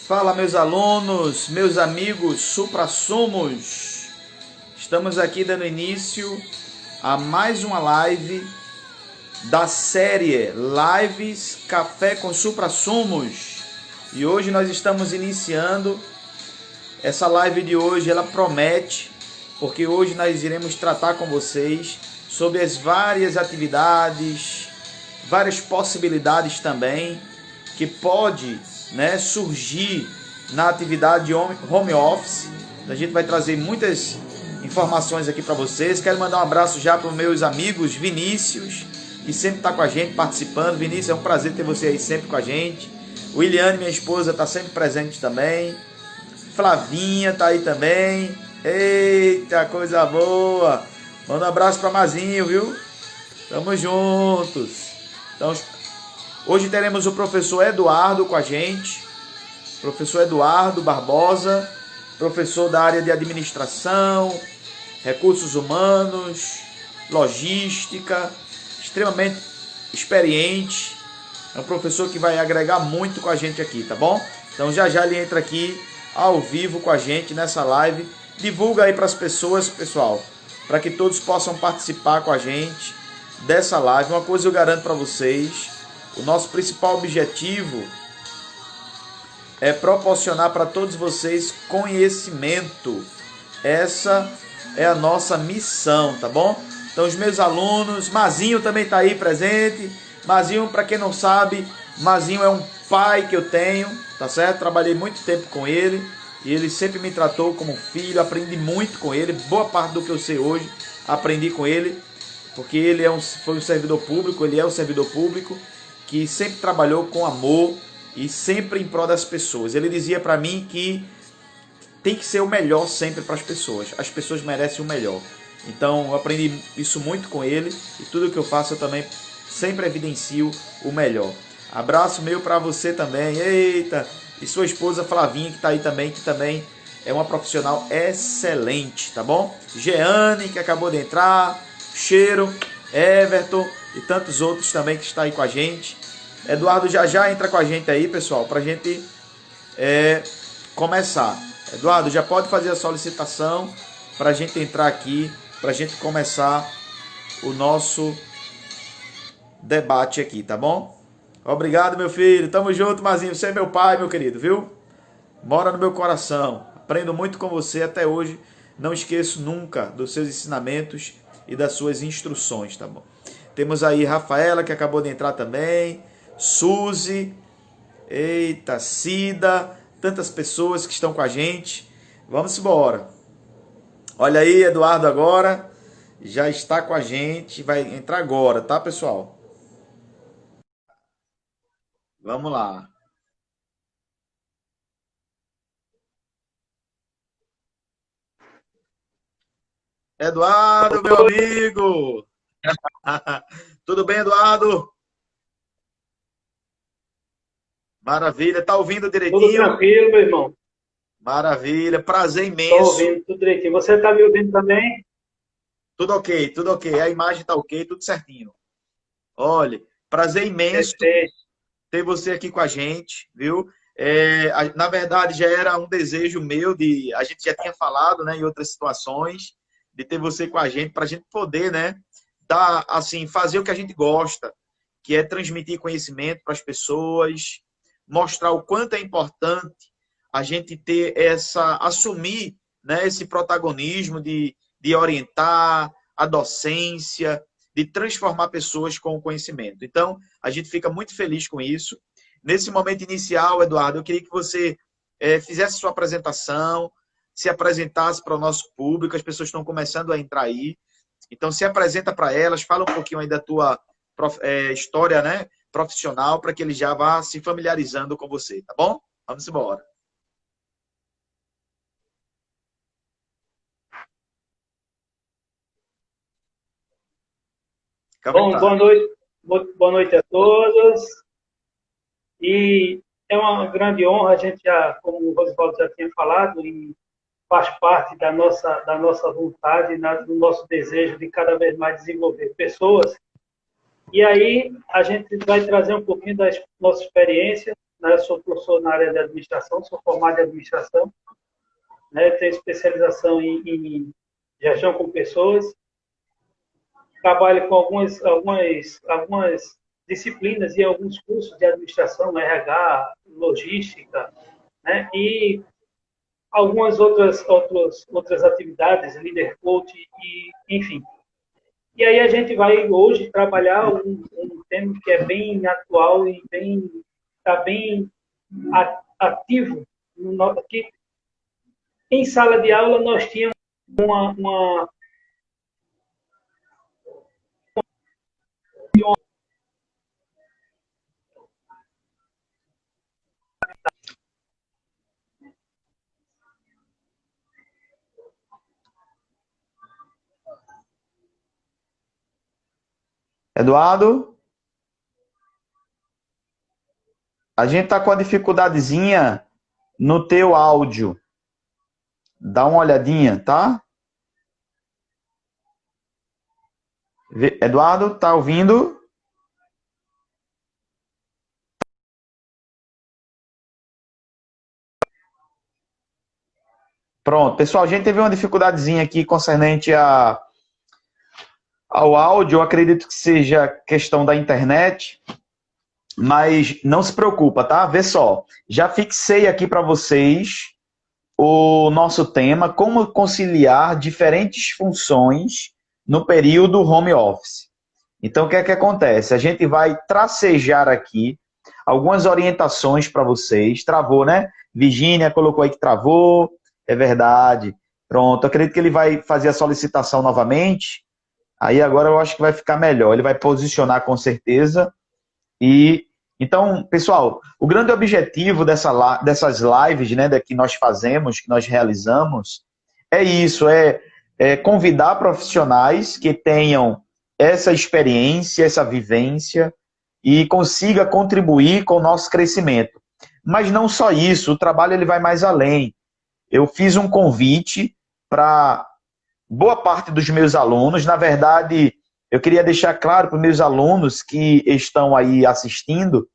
Fala, meus alunos, meus amigos suprassumos. Estamos aqui dando início a mais uma live da série Lives Café com Suprassumos. E hoje nós estamos iniciando essa live de hoje. Ela promete, porque hoje nós iremos tratar com vocês sobre as várias atividades, várias possibilidades também que pode, surgir na atividade de home office. A gente vai trazer muitas informações aqui para vocês. Quero mandar um abraço já para os meus amigos Vinícius, que sempre está com a gente participando. Vinícius, é um prazer ter você aí sempre com a gente. O Iliane, minha esposa, está sempre presente também. Flavinha está aí também. Eita, coisa boa! Manda um abraço para Mazinho, viu? Tamo juntos. Então, hoje teremos o professor Eduardo com a gente. Professor Eduardo Barbosa, professor da área de administração, recursos humanos, logística, extremamente experiente. É um professor que vai agregar muito com a gente aqui, tá bom? Então já ele entra aqui ao vivo com a gente nessa live. Divulga aí para as pessoas, pessoal, para que todos possam participar com a gente dessa live. Uma coisa eu garanto para vocês: o nosso principal objetivo é proporcionar para todos vocês conhecimento. Essa é a nossa missão, tá bom? Então, os meus alunos, Mazinho também está aí presente. Mazinho, para quem não sabe, Mazinho é um pai que eu tenho, tá certo? Trabalhei muito tempo com ele e ele sempre me tratou como filho. Aprendi muito com ele. Boa parte do que eu sei hoje aprendi com ele, porque ele foi um servidor público, ele é um servidor público que sempre trabalhou com amor e sempre em prol das pessoas. Ele dizia para mim que tem que ser o melhor sempre para as pessoas merecem o melhor. Então eu aprendi isso muito com ele e tudo que eu faço eu também sempre evidencio o melhor. Abraço meu para você também, eita, e sua esposa Flavinha que está aí também, que também é uma profissional excelente, tá bom? Jeane, que acabou de entrar, Cheiro, Everton e tantos outros também que está aí com a gente. Eduardo já entra com a gente aí, pessoal, para a gente começar. Eduardo, já pode fazer a solicitação para a gente entrar aqui, para a gente começar o nosso debate aqui, tá bom? Obrigado, meu filho. Tamo junto, Mazinho. Você é meu pai, meu querido, viu? Mora no meu coração. Aprendo muito com você até hoje. Não esqueço nunca dos seus ensinamentos e das suas instruções, tá bom? Temos aí Rafaela, que acabou de entrar também. Suzy, eita, Cida, tantas pessoas que estão com a gente. Vamos embora. Olha aí, Eduardo agora já está com a gente, vai entrar agora, tá, pessoal? Vamos lá. Eduardo, meu amigo. Tudo bem, Eduardo? Maravilha, tá ouvindo Tudo direitinho? tranquilo, meu irmão. Maravilha, prazer Estou imenso. ouvindo tudo direitinho. Você está me ouvindo também? Tudo ok, tudo ok. A imagem tá ok, tudo certinho. Olha, prazer imenso Perfeito. ter você aqui com a gente, viu? Na verdade, já era um desejo meu a gente já tinha falado, né, em outras situações, de ter você com a gente, para a gente poder, né, dar, assim, fazer o que a gente gosta, que é transmitir conhecimento para as pessoas, mostrar o quanto é importante a gente ter assumir, né, esse protagonismo de orientar a docência, de transformar pessoas com o conhecimento. Então, a gente fica muito feliz com isso. Nesse momento inicial, Eduardo, eu queria que você fizesse sua apresentação, se apresentasse para o nosso público, as pessoas estão começando a entrar aí. Então, se apresenta para elas, fala um pouquinho aí da tua história, né, profissional, para que ele já vá se familiarizando com você, tá bom? Vamos embora. Fica à Bom, boa vontade. noite. Boa noite a todos. E é uma grande honra, a gente já, como o Rosivaldo já tinha falado, e faz parte da nossa vontade, do nosso desejo de cada vez mais desenvolver pessoas. E aí a gente vai trazer um pouquinho da nossa experiência né? Sou professor na área de administração, sou formado em administração, né? Tenho especialização em gestão com pessoas, trabalho com algumas disciplinas e alguns cursos de administração, RH, logística, né? E algumas outras atividades, líder coach, e, enfim. E aí a gente vai hoje trabalhar um tema que é bem atual e está bem ativo. Que em sala de aula nós tínhamos uma Eduardo, a gente tá com uma dificuldadezinha no teu áudio. Dá uma olhadinha, tá? Eduardo, tá ouvindo? Pronto, pessoal, a gente teve uma dificuldadezinha aqui concernente ao áudio. Eu acredito que seja questão da internet, mas não se preocupa, tá? Vê só, já fixei aqui para vocês o nosso tema, como conciliar diferentes funções no período home office. Então, o que é que acontece? A gente vai tracejar aqui algumas orientações para vocês. Travou, né? Virgínia colocou aí que travou. É verdade. Pronto, acredito que ele vai fazer a solicitação novamente. Aí agora eu acho que vai ficar melhor. Ele vai posicionar com certeza. E então, pessoal, o grande objetivo dessas lives, né, que nós fazemos, que nós realizamos, é isso, é convidar profissionais que tenham essa experiência, essa vivência e consiga contribuir com o nosso crescimento. Mas não só isso, o trabalho ele vai mais além. Eu fiz um convite para boa parte dos meus alunos. Na verdade, eu queria deixar claro para os meus alunos que estão aí assistindo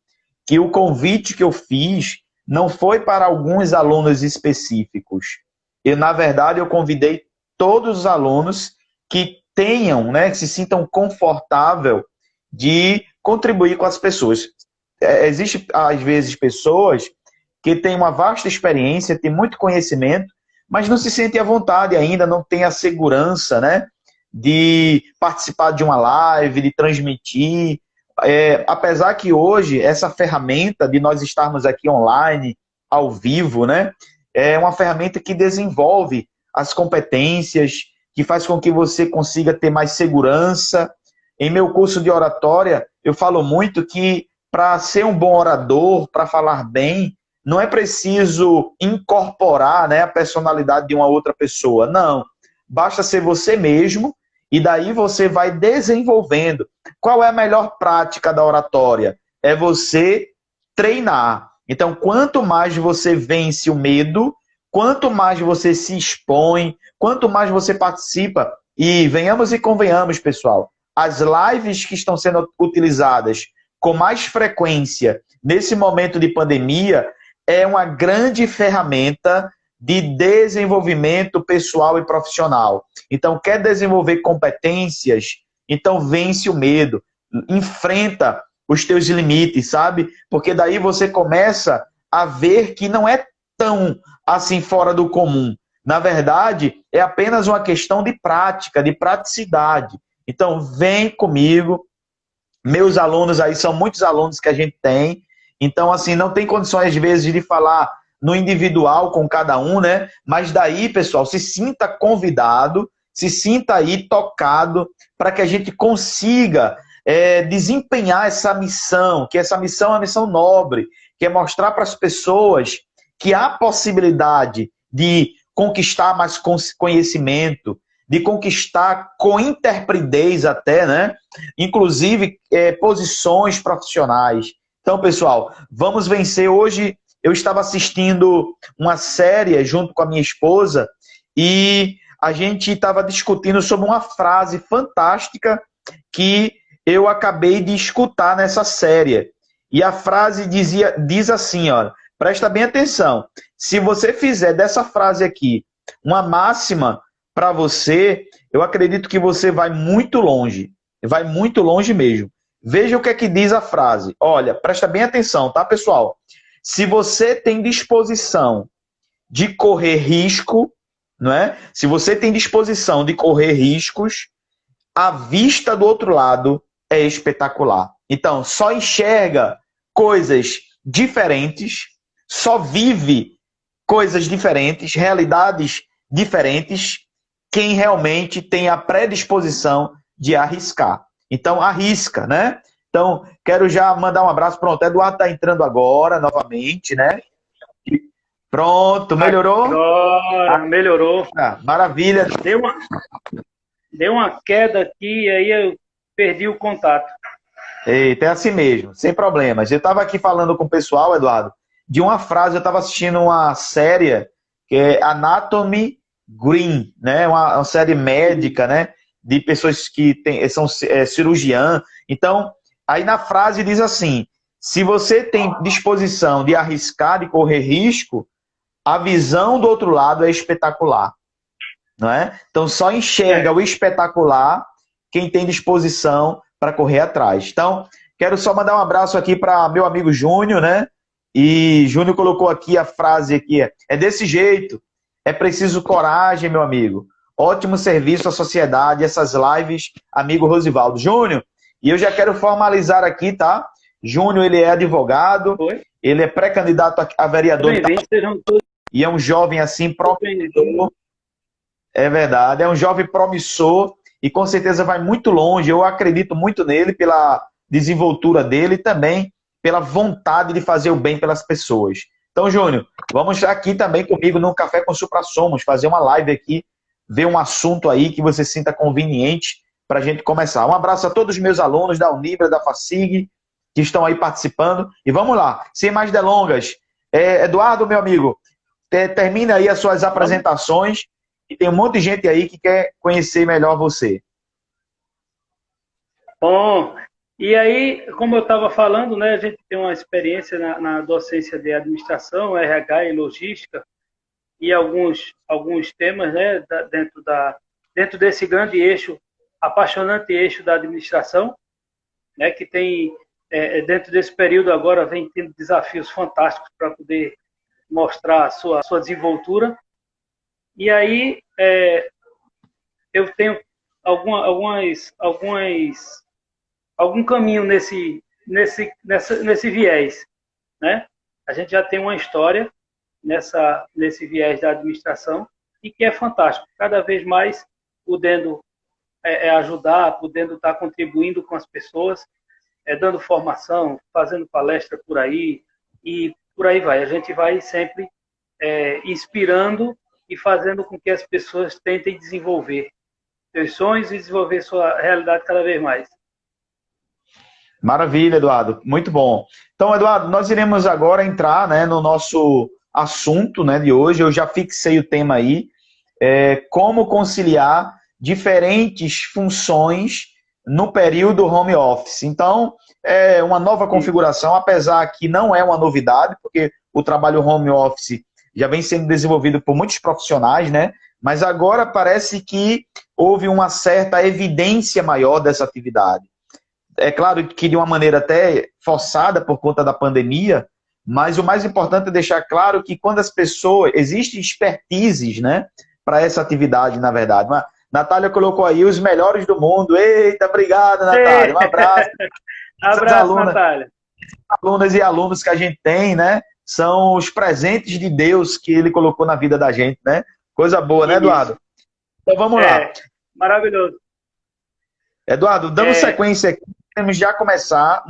que o convite que eu fiz não foi para alguns alunos específicos. Na verdade, eu convidei todos os alunos que tenham, né, que se sintam confortável de contribuir com as pessoas. Existem, às vezes, pessoas que têm uma vasta experiência, têm muito conhecimento, mas não se sentem à vontade ainda, não têm a segurança, né, de participar de uma live, de transmitir. Apesar que hoje essa ferramenta de nós estarmos aqui online, ao vivo, né, é uma ferramenta que desenvolve as competências, que faz com que você consiga ter mais segurança. Em meu curso de oratória, eu falo muito que para ser um bom orador, para falar bem, não é preciso incorporar, né, a personalidade de uma outra pessoa. Não, basta ser você mesmo e daí você vai desenvolvendo. Qual é a melhor prática da oratória? É você treinar. Então, quanto mais você vence o medo, quanto mais você se expõe, quanto mais você participa, e venhamos e convenhamos, pessoal, as lives que estão sendo utilizadas com mais frequência nesse momento de pandemia é uma grande ferramenta de desenvolvimento pessoal e profissional. Então, quer desenvolver competências? Então, vence o medo, enfrenta os teus limites, sabe? Porque daí você começa a ver que não é tão assim fora do comum. Na verdade, é apenas uma questão de prática, de praticidade. Então, vem comigo. Meus alunos aí são muitos alunos que a gente tem. Então, assim, não tem condições, às vezes, de falar no individual com cada um, né? Mas daí, pessoal, se sinta convidado, se sinta aí tocado para que a gente consiga desempenhar essa missão, que essa missão é uma missão nobre, que é mostrar para as pessoas que há possibilidade de conquistar mais conhecimento, de conquistar com interpridez até, né? Inclusive, posições profissionais. Então, pessoal, vamos vencer. Hoje eu estava assistindo uma série junto com a minha esposa e a gente estava discutindo sobre uma frase fantástica que eu acabei de escutar nessa série. E a frase diz assim, ó, presta bem atenção. Se você fizer dessa frase aqui uma máxima para você, eu acredito que você vai muito longe. Vai muito longe mesmo. Veja o que é que diz a frase. Olha, presta bem atenção, tá, pessoal? Se você tem disposição de correr risco, não é? Se você tem disposição de correr riscos, a vista do outro lado é espetacular. Então, só enxerga coisas diferentes, só vive coisas diferentes, realidades diferentes, quem realmente tem a predisposição de arriscar. Então, arrisca, né? Então, quero já mandar um abraço. Pronto, Eduardo está entrando agora, novamente, né? Pronto, melhorou? Agora, melhorou. Ah, maravilha. Deu uma queda aqui e aí eu perdi o contato. Eita, é assim mesmo, sem problemas. Eu estava aqui falando com o pessoal, Eduardo, de uma frase, eu estava assistindo uma série que é Anatomy Green, né? Uma série médica, né? De pessoas que são cirurgiã. Então, aí na frase diz assim, se você tem disposição de arriscar, de correr risco, a visão do outro lado é espetacular, não é? Então só enxerga o espetacular quem tem disposição para correr atrás. Então, quero só mandar um abraço aqui para meu amigo Júnior, né? E Júnior colocou aqui a frase aqui, é desse jeito, é preciso coragem, meu amigo. Ótimo serviço à sociedade, essas lives, amigo Rosivaldo. Júnior, e eu já quero formalizar aqui, tá? Júnior, ele é advogado, ele é pré-candidato a vereador. E é um jovem assim promissor. É verdade, é um jovem promissor e com certeza vai muito longe. Eu acredito muito nele pela desenvoltura dele e também pela vontade de fazer o bem pelas pessoas. Então, Júnior, vamos aqui também comigo no Café com Supra-Somos, fazer uma live aqui, ver um assunto aí que você sinta conveniente para a gente começar. Um abraço a todos os meus alunos da Unibra, da FACIG, que estão aí participando. E vamos lá, sem mais delongas. Eduardo, meu amigo, termina aí as suas apresentações e tem um monte de gente aí que quer conhecer melhor você. Bom, e aí, como eu estava falando, né, a gente tem uma experiência na docência de administração, RH e logística, e alguns temas, né, dentro desse grande eixo, apaixonante eixo da administração, né, que tem, dentro desse período agora, vem tendo desafios fantásticos para poder mostrar a sua desenvoltura. E aí, eu tenho algum caminho nesse viés, né? A gente já tem uma história nesse viés da administração e que é fantástico. Cada vez mais podendo ajudar, podendo estar contribuindo com as pessoas, dando formação, fazendo palestra por aí e por aí vai. A gente vai sempre inspirando e fazendo com que as pessoas tentem desenvolver seus sonhos e desenvolver sua realidade cada vez mais. Maravilha, Eduardo. Muito bom. Então, Eduardo, nós iremos agora entrar, né, no nosso assunto, né, de hoje. Eu já fixei o tema aí, como conciliar diferentes funções no período home office. Então, é uma nova configuração, apesar que não é uma novidade, porque o trabalho home office já vem sendo desenvolvido por muitos profissionais, né? Mas agora parece que houve uma certa evidência maior dessa atividade. É claro que de uma maneira até forçada por conta da pandemia, mas o mais importante é deixar claro que quando as pessoas... Existem expertises, né, para essa atividade, na verdade. Mas Natália colocou aí os melhores do mundo. Eita, obrigado, Natália. Um abraço. Abraço, Natália. Alunas e alunos que a gente tem, né, são os presentes de Deus que ele colocou na vida da gente, né? Coisa boa, né, Eduardo? Então vamos lá. Maravilhoso. Eduardo, dando sequência aqui, podemos já começar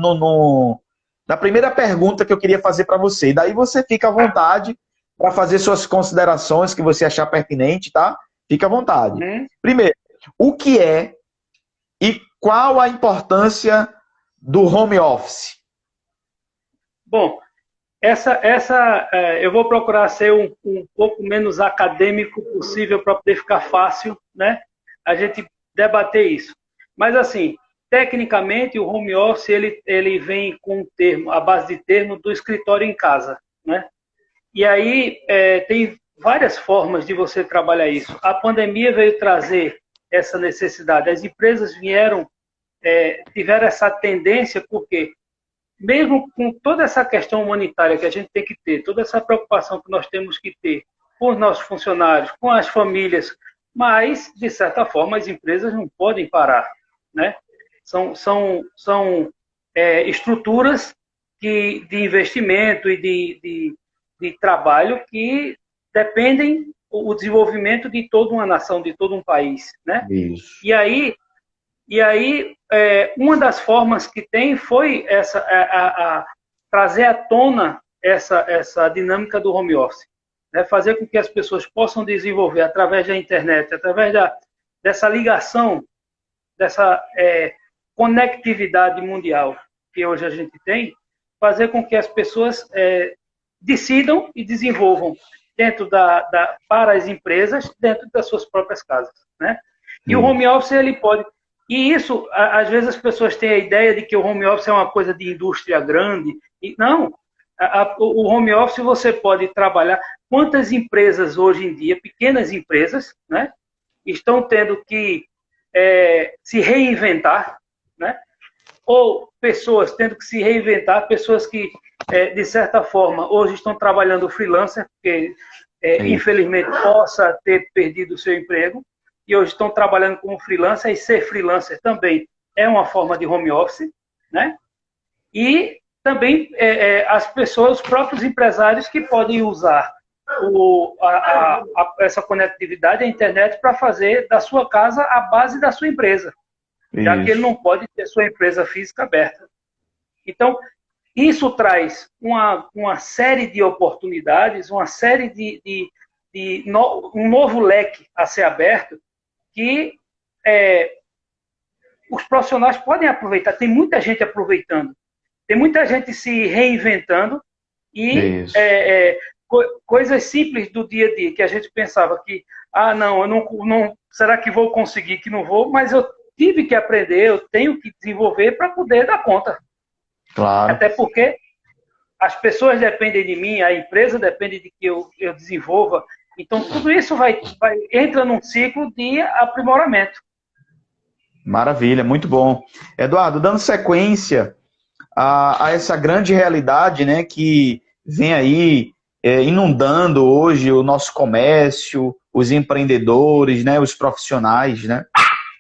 na primeira pergunta que eu queria fazer para você. E daí você fica à vontade para fazer suas considerações que você achar pertinente, tá? Fica à vontade. Primeiro, o que é e qual a importância do home office? Bom, eu vou procurar ser um pouco menos acadêmico possível para poder ficar fácil, né? A gente debater isso. Mas, assim, tecnicamente, o home office ele vem com um termo, a base de termo do escritório em casa, né? E aí tem várias formas de você trabalhar isso. A pandemia veio trazer essa necessidade. As empresas tiveram essa tendência, porque mesmo com toda essa questão humanitária que a gente tem que ter, toda essa preocupação que nós temos que ter com os nossos funcionários, com as famílias, mas, de certa forma, as empresas não podem parar, né? São estruturas de investimento e de trabalho que dependem o desenvolvimento de toda uma nação, de todo um país, né? Isso. E aí uma das formas que tem foi trazer à tona essa dinâmica do home office, né? Fazer com que as pessoas possam desenvolver através da internet, através dessa ligação, dessa conectividade mundial que hoje a gente tem, fazer com que as pessoas decidam e desenvolvam para as empresas, dentro das suas próprias casas, né? E o home office, ele pode... E isso, às vezes as pessoas têm a ideia de que o home office é uma coisa de indústria grande. E não, o home office você pode trabalhar... Quantas empresas hoje em dia, pequenas empresas, né, estão tendo que se reinventar, né? Ou pessoas tendo que se reinventar, pessoas que, de certa forma, hoje estão trabalhando freelancer, porque, infelizmente, possa ter perdido o seu emprego, e hoje estão trabalhando como freelancer, e ser freelancer também é uma forma de home office, né? E também as pessoas, os próprios empresários que podem usar essa conectividade, a internet, para fazer da sua casa a base da sua empresa, já que ele não pode ter sua empresa física aberta. Então, isso traz uma série de oportunidades, uma série um novo leque a ser aberto, que os profissionais podem aproveitar. Tem muita gente aproveitando, tem muita gente se reinventando, e coisas simples do dia a dia, que a gente pensava que, não, eu não, será que vou conseguir, que não vou, mas eu tive que aprender, eu tenho que desenvolver para poder dar conta. Claro. Até porque as pessoas dependem de mim, a empresa depende de que eu desenvolva. Então, tudo isso entra num ciclo de aprimoramento. Maravilha, muito bom. Eduardo, dando sequência a essa grande realidade, né, que vem aí inundando hoje o nosso comércio, os empreendedores, né, os profissionais, né?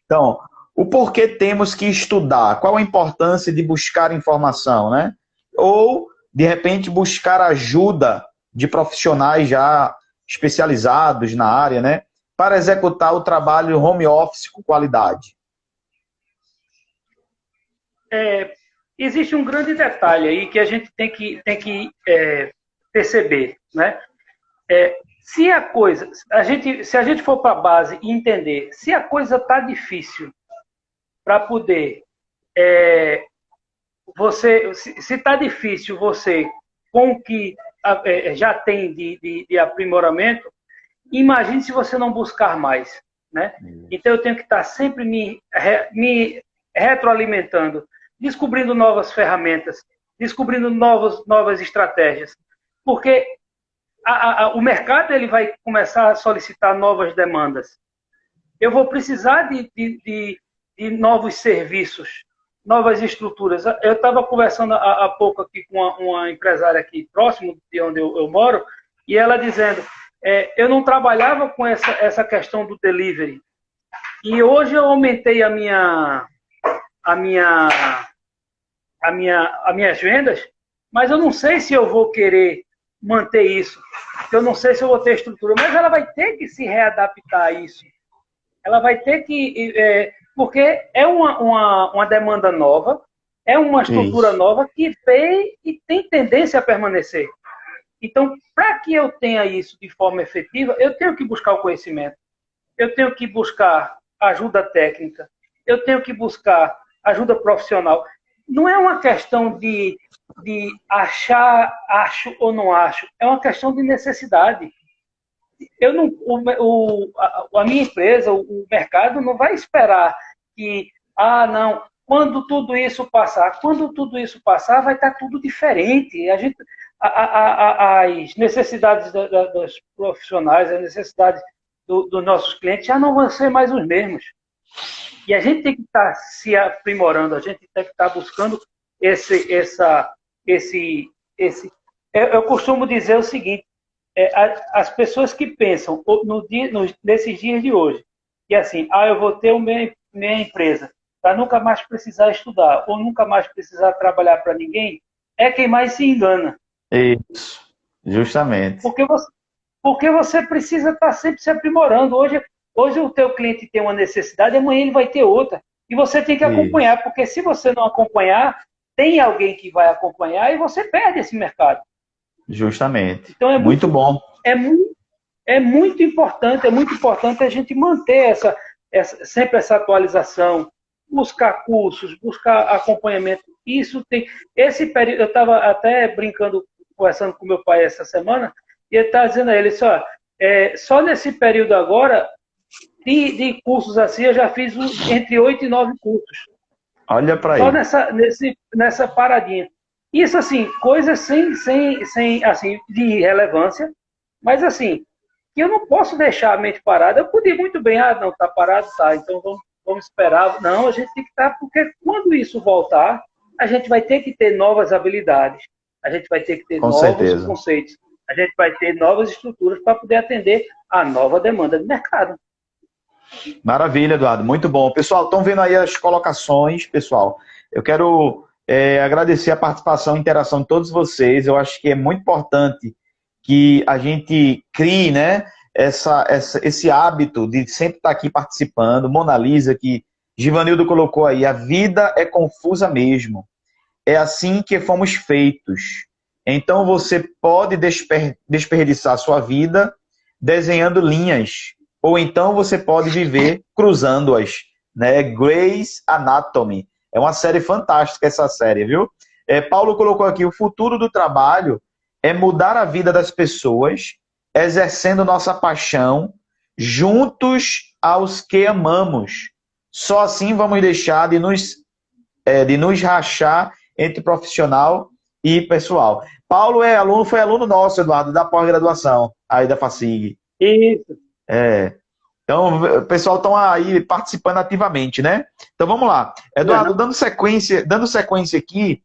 Então, o porquê temos que estudar? Qual a importância de buscar informação, né? Ou, de repente, buscar ajuda de profissionais já especializados na área, né? Para executar o trabalho home office com qualidade. Existe um grande detalhe aí que a gente tem que perceber, né? Se a gente for para a base e entender, se a coisa está difícil para poder se está difícil você, com o que já tem de aprimoramento, imagine se você não buscar mais, né? Então eu tenho que estar sempre me retroalimentando, descobrindo novas ferramentas, descobrindo novas estratégias, porque o mercado ele vai começar a solicitar novas demandas. Eu vou precisar de novos serviços, novas estruturas. Eu estava conversando há pouco aqui com uma empresária aqui próximo de onde eu moro, e ela dizendo, eu não trabalhava com essa questão do delivery, e hoje eu aumentei as minhas vendas, mas eu não sei se eu vou querer manter isso, eu não sei se eu vou ter estrutura, mas ela vai ter que se readaptar a isso. Ela vai ter que... porque é uma demanda nova, é uma estrutura nova que veio e tem tendência a permanecer. Então, para que eu tenha isso de forma efetiva, eu tenho que buscar o conhecimento, eu tenho que buscar ajuda técnica, eu tenho que buscar ajuda profissional. Não é uma questão de acho ou não acho, é uma questão de necessidade. A minha empresa, o mercado, não vai esperar que, não, quando tudo isso passar, vai estar tudo diferente. As necessidades dos profissionais, as necessidades dos nossos clientes já não vão ser mais os mesmos. E a gente tem que estar se aprimorando, a gente tem que estar buscando eu costumo dizer o seguinte, as pessoas que pensam nesses dias de hoje, que assim, eu vou ter minha empresa para nunca mais precisar estudar ou nunca mais precisar trabalhar para ninguém, é quem mais se engana. Isso, justamente. Porque você precisa estar sempre se aprimorando. Hoje o teu cliente tem uma necessidade, amanhã ele vai ter outra. E você tem que acompanhar, porque se você não acompanhar, tem alguém que vai acompanhar e você perde esse mercado. Justamente. Então é muito bom. É muito importante a gente manter sempre essa atualização, buscar cursos, buscar acompanhamento. Esse período, eu estava até conversando com meu pai essa semana, e ele estava dizendo a ele, só nesse período agora, de cursos assim, eu já fiz entre 8 e 9 cursos. Olha para aí. Só nessa paradinha. Isso, assim, coisas sem assim, de relevância, mas, assim, que eu não posso deixar a mente parada. Eu podia muito bem, não, tá parado, tá, então vamos esperar. Não, a gente tem que estar, porque quando isso voltar, a gente vai ter que ter novas habilidades, a gente vai ter que ter novos conceitos, a gente vai ter novas estruturas para poder atender a nova demanda do mercado. Maravilha, Eduardo, muito bom. Pessoal, estão vendo aí as colocações, pessoal. Eu quero agradecer a participação e interação de todos vocês. Eu acho que é muito importante que a gente crie, né, esse hábito de sempre estar aqui participando. Mona Lisa, que Givanildo colocou aí, a vida é confusa mesmo. É assim que fomos feitos. Então você pode desperdiçar a sua vida desenhando linhas, ou então você pode viver cruzando-as, né? Grey's Anatomy. É uma série fantástica essa série, viu? Paulo colocou aqui, o futuro do trabalho é mudar a vida das pessoas, exercendo nossa paixão, juntos aos que amamos. Só assim vamos deixar de nos rachar entre profissional e pessoal. Paulo foi aluno nosso, Eduardo, da pós-graduação, aí da FACIG. Isso. Então, o pessoal estão aí participando ativamente, né? Então, vamos lá. Eduardo, dando sequência aqui,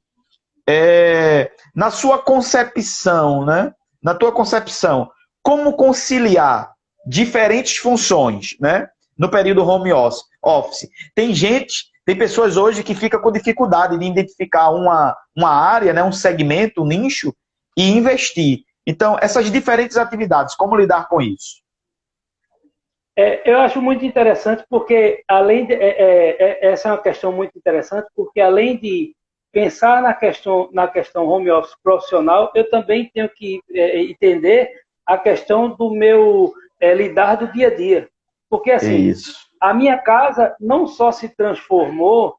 na sua concepção, né? Na tua concepção, como conciliar diferentes funções, né? No período home office. Tem pessoas hoje que ficam com dificuldade de identificar uma área, né? Um segmento, um nicho e investir. Então, essas diferentes atividades, como lidar com isso? Eu acho muito interessante porque, essa é uma questão muito interessante, porque além de pensar na questão home office profissional, eu também tenho que entender a questão do meu lidar do dia a dia. Porque, assim, a minha casa não só se transformou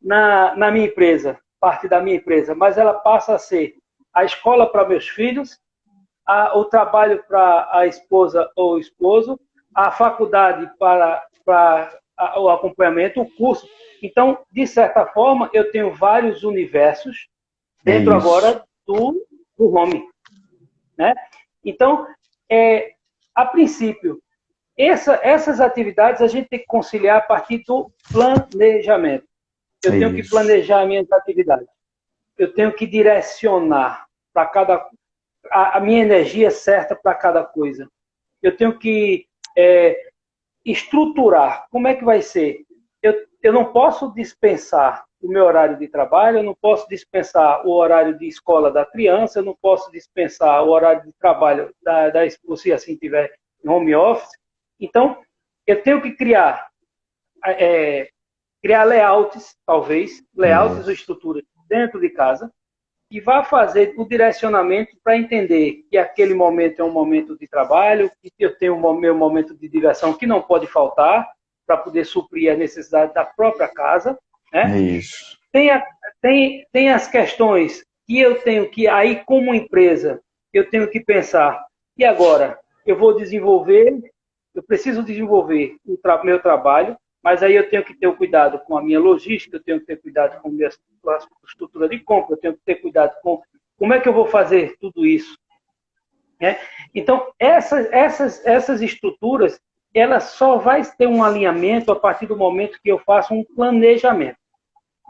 na minha empresa, parte da minha empresa, mas ela passa a ser a escola para meus filhos, o trabalho para a esposa ou o esposo, a faculdade para o acompanhamento, o curso. Então, de certa forma, eu tenho vários universos dentro agora do home. Né? Então, a princípio, essas atividades a gente tem que conciliar a partir do planejamento. Eu tenho que planejar as minhas atividades. Eu tenho que direcionar para a minha energia certa para cada coisa. Eu tenho que estruturar. Como é que vai ser? Eu não posso dispensar o meu horário de trabalho, eu não posso dispensar o horário de escola da criança, eu não posso dispensar o horário de trabalho da esposa, se assim tiver em home office. Então, eu tenho que criar layouts, talvez, layouts ou estruturas dentro de casa, que vá fazer o direcionamento para entender que aquele momento é um momento de trabalho, que eu tenho o meu momento de diversão que não pode faltar para poder suprir a necessidade da própria casa. Né? Isso. Tem as questões que eu tenho que, aí como empresa, eu tenho que pensar, e agora? Eu preciso desenvolver o meu trabalho, mas aí eu tenho que ter o cuidado com a minha logística, eu tenho que ter cuidado com a minha estrutura de compra, eu tenho que ter cuidado com como é que eu vou fazer tudo isso, né? Então, essas estruturas, ela só vai ter um alinhamento a partir do momento que eu faço um planejamento.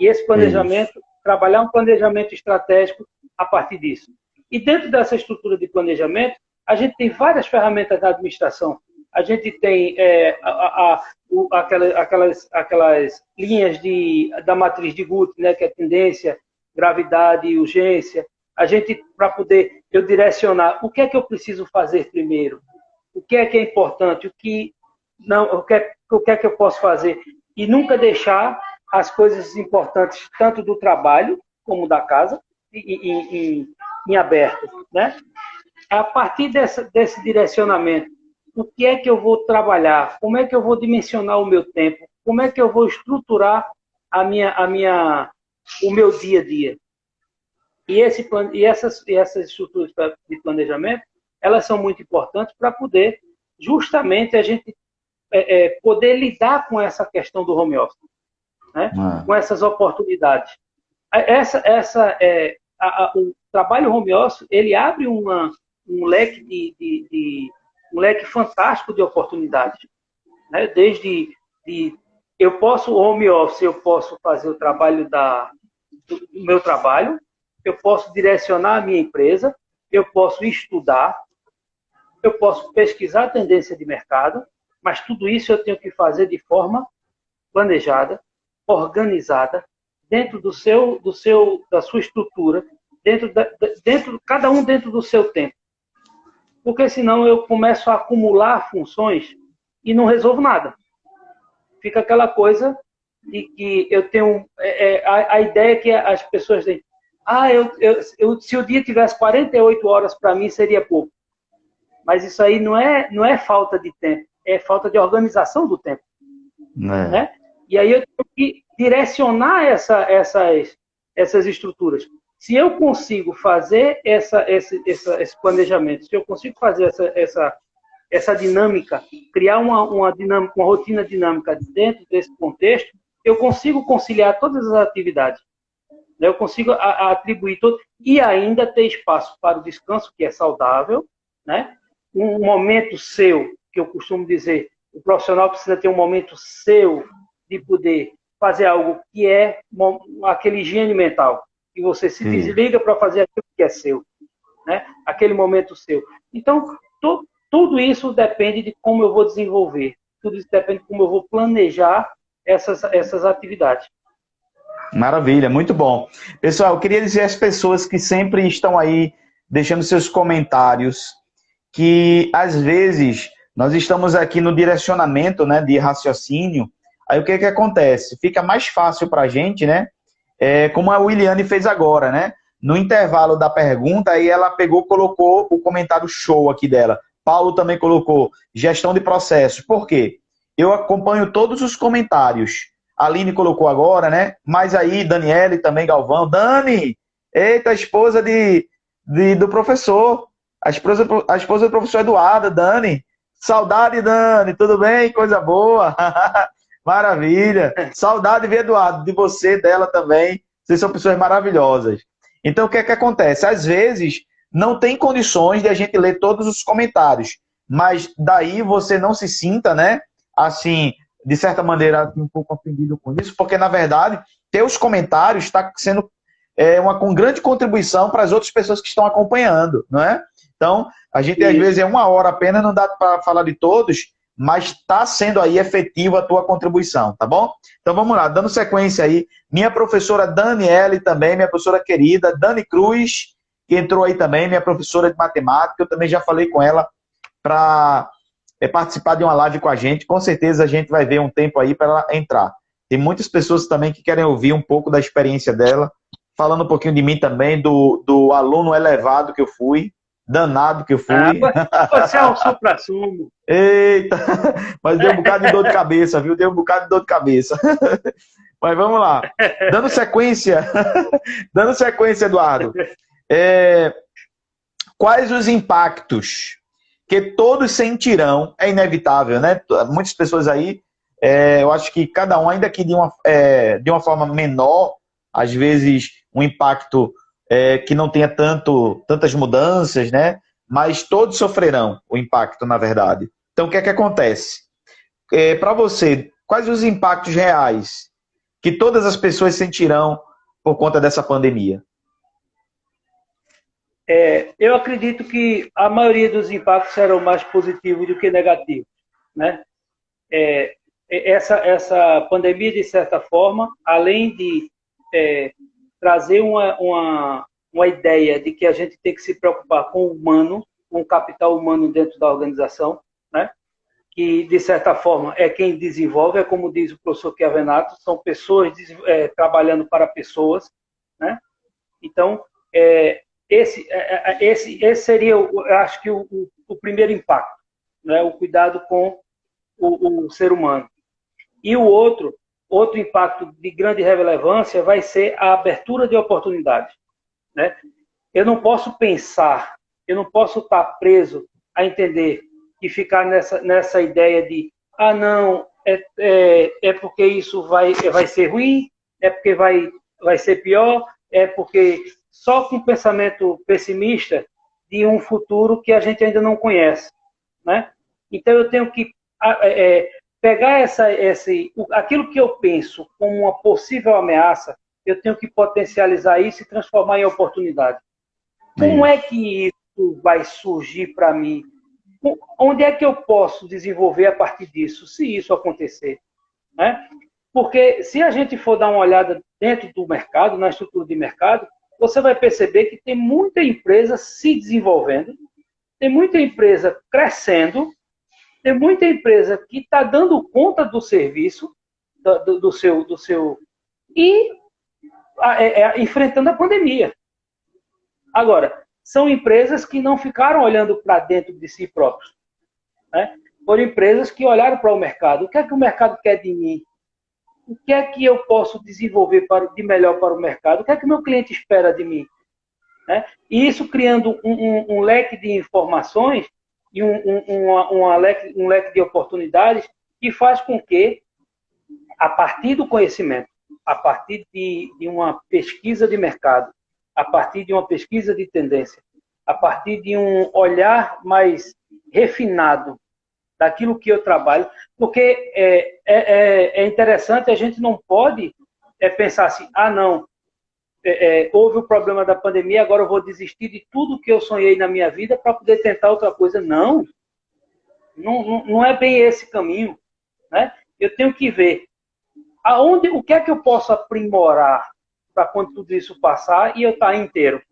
E esse planejamento, trabalhar um planejamento estratégico a partir disso. E dentro dessa estrutura de planejamento, a gente tem várias ferramentas da administração. A gente tem aquelas linhas da matriz de Guth, né, que é tendência, gravidade e urgência. A gente, para poder eu direcionar o que é que eu preciso fazer primeiro, o que é importante, o que é que eu posso fazer, e nunca deixar as coisas importantes, tanto do trabalho como da casa, em aberto, né? A partir desse direcionamento, o que é que eu vou trabalhar, como é que eu vou dimensionar o meu tempo, como é que eu vou estruturar o meu dia a dia. E essas estruturas de planejamento, elas são muito importantes para poder, justamente, a gente poder lidar com essa questão do home office, né? Com essas oportunidades. O trabalho home office, ele abre um leque fantástico de oportunidades, né? Desde eu posso home office, eu posso fazer o trabalho do meu trabalho, eu posso direcionar a minha empresa, eu posso estudar, eu posso pesquisar a tendência de mercado, mas tudo isso eu tenho que fazer de forma planejada, organizada, dentro da sua estrutura, cada um dentro do seu tempo. Porque senão eu começo a acumular funções e não resolvo nada. Fica aquela coisa de que eu tenho a ideia que as pessoas têm. Se o dia tivesse 48 horas para mim, seria pouco. Mas isso aí não é falta de tempo, é falta de organização do tempo. Né? E aí eu tenho que direcionar essas estruturas. Se eu consigo fazer esse planejamento, se eu consigo fazer essa dinâmica, criar uma rotina dinâmica dentro desse contexto, eu consigo conciliar todas as atividades. Eu consigo atribuir tudo e ainda ter espaço para o descanso, que é saudável, né? Um momento seu, que eu costumo dizer, o profissional precisa ter um momento seu de poder fazer algo que é aquele higiene mental, que você se desliga para fazer aquilo que é seu, né? Aquele momento seu. Então, tudo isso depende de como eu vou desenvolver, tudo isso depende de como eu vou planejar essas atividades. Maravilha, muito bom. Pessoal, eu queria dizer às pessoas que sempre estão aí deixando seus comentários, que às vezes nós estamos aqui no direcionamento, né, de raciocínio. Aí o que acontece? Fica mais fácil para a gente, né? Como a Williane fez agora, né? No intervalo da pergunta, aí ela colocou o comentário show aqui dela. Paulo também colocou gestão de processos. Por quê? Eu acompanho todos os comentários. A Aline colocou agora, né? Mas aí, Daniele também, Galvão. Dani! Eita, a esposa do professor. A esposa do professor Eduardo, Dani. Saudade, Dani. Tudo bem? Coisa boa. Maravilha. Saudade, Eduardo, de você, dela também. Vocês são pessoas maravilhosas. Então, o que acontece? Às vezes, não tem condições de a gente ler todos os comentários. Mas daí você não se sinta, né? Assim, de certa maneira, um pouco ofendido com isso, porque, na verdade, teus comentários está sendo uma grande contribuição para as outras pessoas que estão acompanhando, não é? Então, a gente, às vezes, 1 hora apenas, não dá para falar de todos, mas está sendo aí efetiva a tua contribuição, tá bom? Então, vamos lá, dando sequência aí. Minha professora Daniele também, minha professora querida, Dani Cruz, que entrou aí também, minha professora de matemática, eu também já falei com ela para participar de uma live com a gente. Com certeza a gente vai ver um tempo aí para ela entrar. Tem muitas pessoas também que querem ouvir um pouco da experiência dela, falando um pouquinho de mim também, do aluno elevado que eu fui, danado que eu fui. Você é um supra-sumo. Eita, mas deu um bocado de dor de cabeça, viu? Deu um bocado de dor de cabeça. Mas vamos lá. Dando sequência, Eduardo. Quais os impactos que todos sentirão? É inevitável, né? Muitas pessoas aí eu acho que cada um, ainda que de uma forma menor, às vezes um impacto que não tenha tantas mudanças, né? Mas todos sofrerão o impacto, na verdade. Então, o que é que acontece? Para você, quais os impactos reais que todas as pessoas sentirão por conta dessa pandemia? Eu acredito que a maioria dos impactos serão mais positivos do que negativos, né? Essa pandemia, de certa forma, além de trazer uma ideia de que a gente tem que se preocupar com o humano, com o capital humano dentro da organização, né? Que, de certa forma, é quem desenvolve, é como diz o professor Chiavenato, são pessoas trabalhando para pessoas, né? Então, esse seria, eu acho que, o primeiro impacto, né? O cuidado com o ser humano. E o outro impacto de grande relevância vai ser a abertura de oportunidades, né? Eu não posso pensar, eu não posso estar preso a entender e ficar nessa ideia de não, é porque isso vai ser ruim, é porque vai ser pior, é porque só com pensamento pessimista de um futuro que a gente ainda não conhece, né? Então eu tenho que pegar aquilo que eu penso como uma possível ameaça, eu tenho que potencializar isso e transformar em oportunidade. Como é que isso vai surgir para mim? Onde é que eu posso desenvolver a partir disso, se isso acontecer? Né? Porque se a gente for dar uma olhada dentro do mercado, na estrutura de mercado, você vai perceber que tem muita empresa se desenvolvendo, tem muita empresa crescendo, tem muita empresa que está dando conta do serviço, do seu e enfrentando a pandemia. Agora, são empresas que não ficaram olhando para dentro de si próprios, né? Foram empresas que olharam para o mercado. O que é que o mercado quer de mim? O que é que eu posso desenvolver de melhor para o mercado? O que é que o meu cliente espera de mim? Né? E isso criando um leque de informações e um leque de oportunidades que faz com que, a partir do conhecimento, a partir de uma pesquisa de mercado, a partir de uma pesquisa de tendência, a partir de um olhar mais refinado daquilo que eu trabalho, porque é interessante, a gente não pode pensar assim, não, houve o problema da pandemia, agora eu vou desistir de tudo que eu sonhei na minha vida para poder tentar outra coisa. Não é bem esse caminho, né? Eu tenho que ver o que é que eu posso aprimorar para quando tudo isso passar e eu estar inteiro,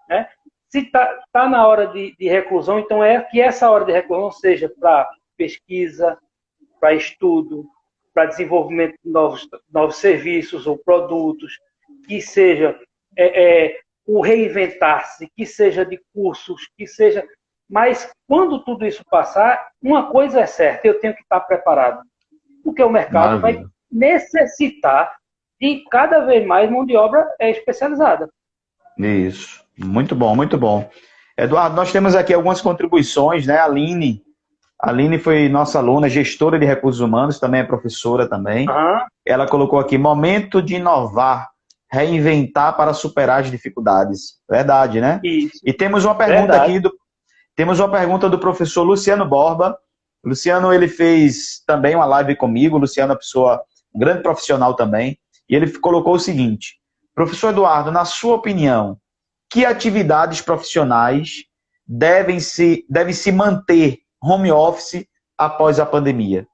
né? Se tá na hora de reclusão, então que essa hora de reclusão seja para pesquisa, para estudo, para desenvolvimento de novos serviços ou produtos, que seja o reinventar-se, que seja de cursos, que seja... Mas, quando tudo isso passar, uma coisa é certa, eu tenho que estar preparado. Porque o mercado vai necessitar de cada vez mais mão de obra especializada. Isso. Muito bom, muito bom. Eduardo, nós temos aqui algumas contribuições, né? A Aline foi nossa aluna, gestora de recursos humanos, também é professora também. Uhum. Ela colocou aqui, momento de inovar, reinventar para superar as dificuldades. Verdade, né? Isso. E temos uma pergunta aqui, temos uma pergunta do professor Luciano Borba. O Luciano, ele fez também uma live comigo. O Luciano é uma pessoa, um grande profissional também. E ele colocou o seguinte, professor Eduardo, na sua opinião, que atividades profissionais devem se manter home office após a pandemia?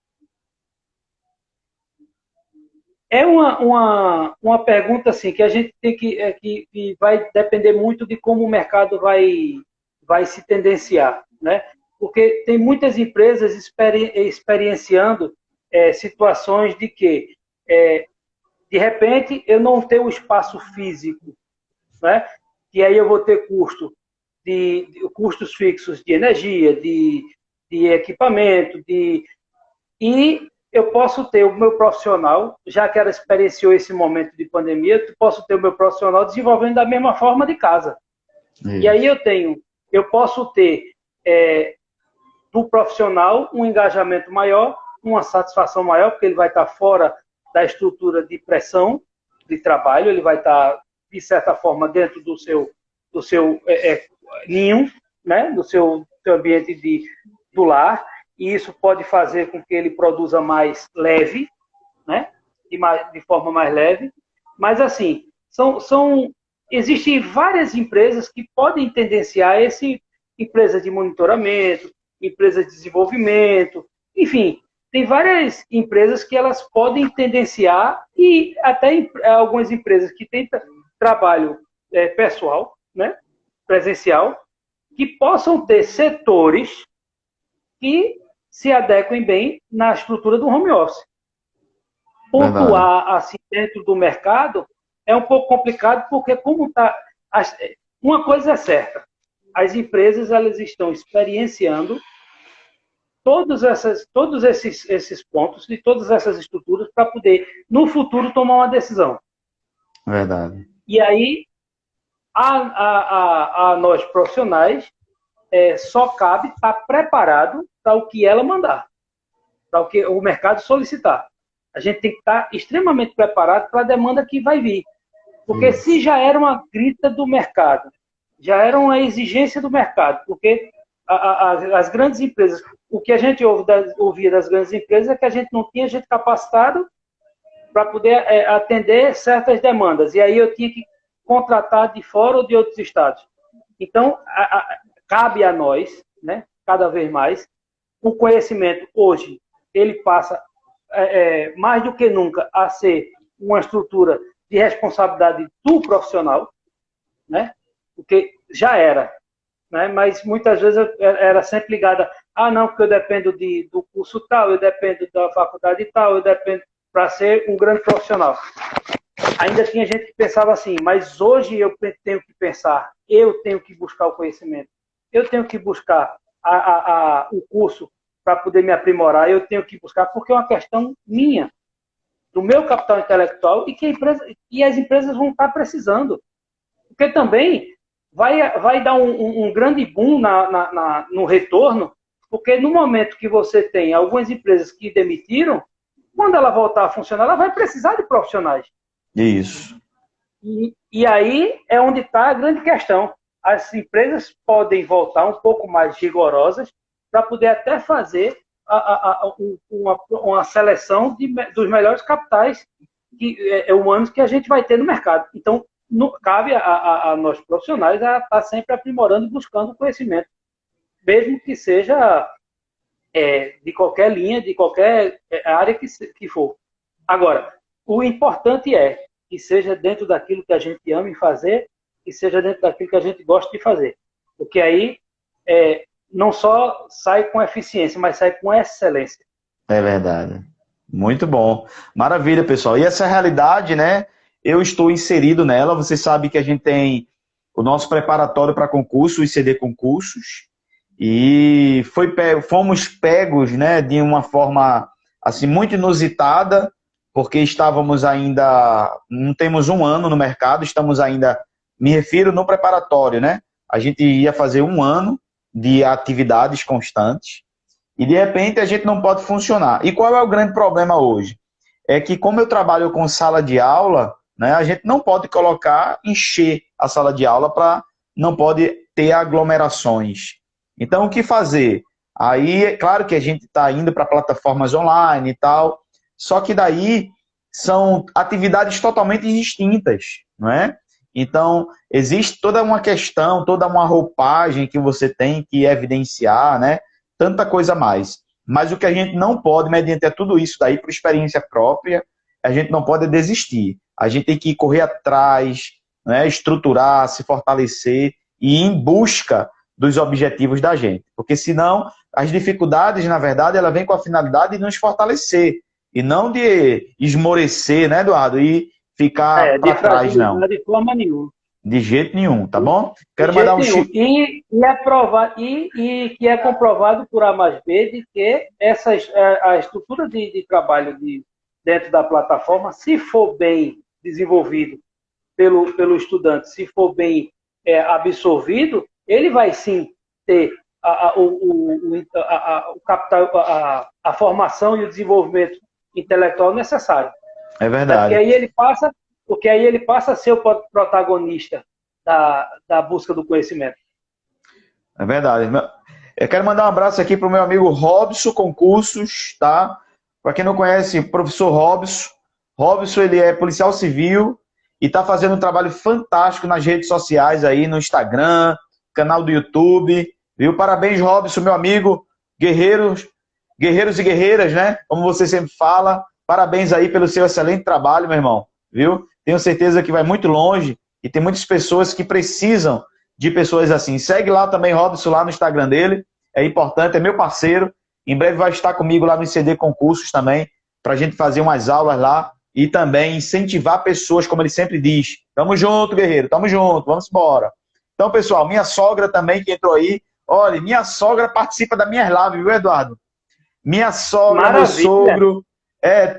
É uma pergunta assim, que a gente tem que vai depender muito de como o mercado vai se tendenciar, né? Porque tem muitas empresas experienciando situações de que, de repente, eu não tenho o espaço físico, né? E aí eu vou ter custos fixos de energia, de equipamento, e eu posso ter o meu profissional, já que ela experienciou esse momento de pandemia, eu posso ter o meu profissional desenvolvendo da mesma forma de casa. Isso. E aí eu posso ter do profissional um engajamento maior uma satisfação maior, porque ele vai estar fora da estrutura de pressão de trabalho, ele vai estar, de certa forma, dentro do seu ninho, né? Do seu ambiente do lar, e isso pode fazer com que ele produza mais leve, né? De forma mais leve. Mas, assim, existem várias empresas que podem tendenciar empresas de monitoramento, empresas de desenvolvimento, enfim, tem várias empresas que elas podem tendenciar e até algumas empresas que têm trabalho pessoal, né, presencial, que possam ter setores que se adequem bem na estrutura do home office. Pontuar assim dentro do mercado é um pouco complicado, porque como está... Uma coisa é certa, as empresas elas estão experienciando todos esses pontos e todas essas estruturas para poder, no futuro, tomar uma decisão. Verdade. E aí, a nós profissionais, só cabe estar preparado para o que ela mandar, para o que o mercado solicitar. A gente tem que estar extremamente preparado para a demanda que vai vir. Porque se já era uma grita do mercado, já era uma exigência do mercado, porque as grandes empresas, o que a gente ouvia das grandes empresas é que a gente não tinha gente capacitado para poder atender certas demandas. E aí eu tinha que contratar de fora ou de outros estados. Então, cabe a nós, né, cada vez mais, o conhecimento hoje, ele passa mais do que nunca a ser uma estrutura de responsabilidade do profissional, né, porque já era, né, mas muitas vezes era sempre ligada, não, porque eu dependo do curso tal, eu dependo da faculdade tal, eu dependo para ser um grande profissional. Ainda tinha gente que pensava assim, mas hoje eu tenho que pensar, eu tenho que buscar o conhecimento, eu tenho que buscar o curso para poder me aprimorar, eu tenho que buscar, porque é uma questão minha, do meu capital intelectual e as empresas vão estar precisando. Porque também vai dar um grande boom no retorno, porque no momento que você tem algumas empresas que demitiram, quando ela voltar a funcionar, ela vai precisar de profissionais. Isso. E aí é onde está a grande questão. As empresas podem voltar um pouco mais rigorosas para poder até fazer uma seleção dos melhores capitais humanos que a gente vai ter no mercado. Então, cabe a nós profissionais a estar sempre aprimorando e buscando conhecimento, mesmo que seja de qualquer linha, de qualquer área que for. Agora, o importante é que seja dentro daquilo que a gente ama em fazer e seja dentro daquilo que a gente gosta de fazer. Porque aí não só sai com eficiência, mas sai com excelência. É verdade. Muito bom. Maravilha, pessoal. E essa realidade, né? Eu estou inserido nela. Você sabe que a gente tem o nosso preparatório para concurso, o ICD Concursos, e fomos pegos, né, de uma forma assim, muito inusitada, porque estávamos ainda, não temos um ano no mercado, estamos ainda, me refiro no preparatório, né? A gente ia fazer um ano de atividades constantes, e de repente a gente não pode funcionar. E qual é o grande problema hoje? É que como eu trabalho com sala de aula, né, a gente não pode encher a sala de aula não pode ter aglomerações. Então o que fazer? Aí é claro que a gente está indo para plataformas online e tal, só que daí são atividades totalmente distintas, não é? Então, existe toda uma questão, toda uma roupagem que você tem que evidenciar, né? Tanta coisa a mais. Mas o que a gente não pode, mediante tudo isso daí, por experiência própria, a gente não pode desistir. A gente tem que correr atrás, né? Estruturar, se fortalecer e ir em busca dos objetivos da gente. Porque senão, as dificuldades, na verdade, ela vem com a finalidade de nos fortalecer e não de esmorecer, né, Eduardo? E ficar para trás, não. De forma nenhuma. De jeito nenhum, tá bom? Quero mandar um chip. E que é comprovado por A mais B de que a estrutura de trabalho dentro da plataforma, se for bem desenvolvido pelo estudante, se for bem absorvido, ele vai sim ter o capital, a formação e o desenvolvimento intelectual necessário. É verdade. Porque aí ele passa a ser o protagonista da busca do conhecimento. É verdade. Eu quero mandar um abraço aqui para o meu amigo Robson Concursos, tá? Para quem não conhece, o professor Robson. Robson, ele é policial civil e está fazendo um trabalho fantástico nas redes sociais aí, no Instagram, canal do YouTube, viu? Parabéns, Robson, meu amigo, guerreiros e guerreiras, né? Como você sempre fala, parabéns aí pelo seu excelente trabalho, meu irmão, viu? Tenho certeza que vai muito longe e tem muitas pessoas que precisam de pessoas assim. Segue lá também, Robson, lá no Instagram dele, é importante, é meu parceiro, em breve vai estar comigo lá no ICD Concursos também, para a gente fazer umas aulas lá e também incentivar pessoas, como ele sempre diz. Tamo junto, guerreiro, tamo junto, vamos embora. Então, pessoal, minha sogra também que entrou aí, olha, minha sogra participa da minha live, viu, Eduardo? Minha sogra, Maravilha. meu sogro,